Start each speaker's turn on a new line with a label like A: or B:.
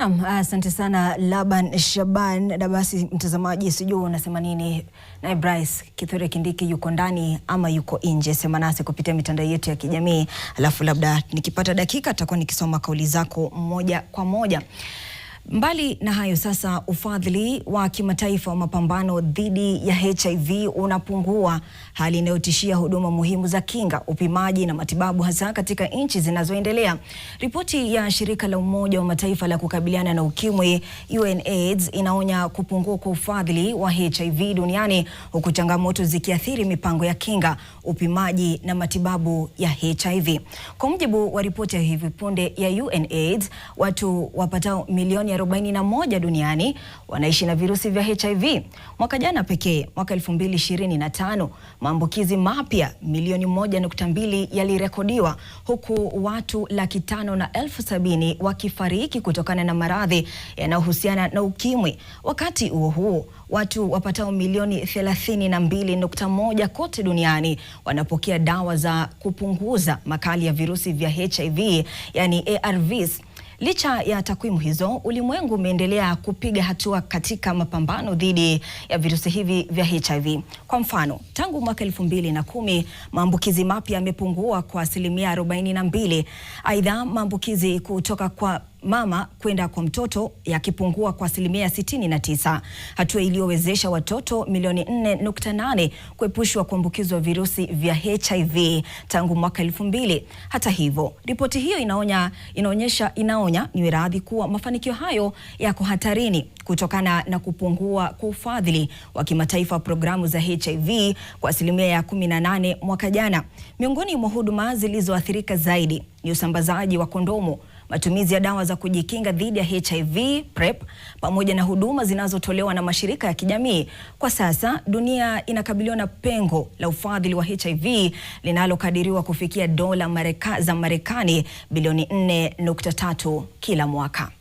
A: Naam, asante sana Laban Shaban. Na basi mtazamaji, sijui unasema nini na Bryce Kithure Kindiki yuko ndani ama yuko nje? Sema nasi kupitia mitandao yetu ya kijamii, alafu labda nikipata dakika nitakuwa nikisoma kauli zako moja kwa moja. Mbali na hayo sasa, ufadhili wa kimataifa wa mapambano dhidi ya HIV unapungua, hali inayotishia huduma muhimu za kinga, upimaji na matibabu hasa katika nchi zinazoendelea. Ripoti ya shirika la Umoja wa Mataifa la kukabiliana na ukimwi UNAIDS inaonya kupungua kwa ufadhili wa HIV duniani, huku changamoto zikiathiri mipango ya kinga, upimaji na matibabu ya HIV. Kwa mujibu wa ripoti ya hivi punde ya UNAIDS, watu wapatao milioni 41 duniani wanaishi na virusi vya HIV. Mwaka jana pekee, mwaka 2025, maambukizi mapya milioni 1.2 yalirekodiwa, huku watu 570,000 wakifariki kutokana na maradhi yanayohusiana na ukimwi. Wakati huo huo, watu wapatao milioni 32.1 kote duniani wanapokea dawa za kupunguza makali ya virusi vya HIV, yani ARVs. Licha ya takwimu hizo, ulimwengu umeendelea kupiga hatua katika mapambano dhidi ya virusi hivi vya HIV. Kwa mfano, tangu mwaka 2010 maambukizi mapya yamepungua kwa asilimia 42. Aidha, maambukizi kutoka kwa mama kwenda kwa mtoto yakipungua kwa asilimia 69, hatua iliyowezesha watoto milioni 4.8 kuepushwa kuambukizwa virusi vya HIV tangu mwaka 2000. Hata hivyo, ripoti hiyo inaonya ni radhi kuwa mafanikio hayo yako hatarini kutokana na kupungua kwa ufadhili wa kimataifa programu za HIV kwa asilimia 18 mwaka jana. Miongoni mwa huduma zilizoathirika zaidi ni usambazaji wa kondomu, matumizi ya dawa za kujikinga dhidi ya HIV PrEP, pamoja na huduma zinazotolewa na mashirika ya kijamii. Kwa sasa dunia inakabiliwa na pengo la ufadhili wa HIV linalokadiriwa kufikia dola za Marekani bilioni 4.3 kila mwaka.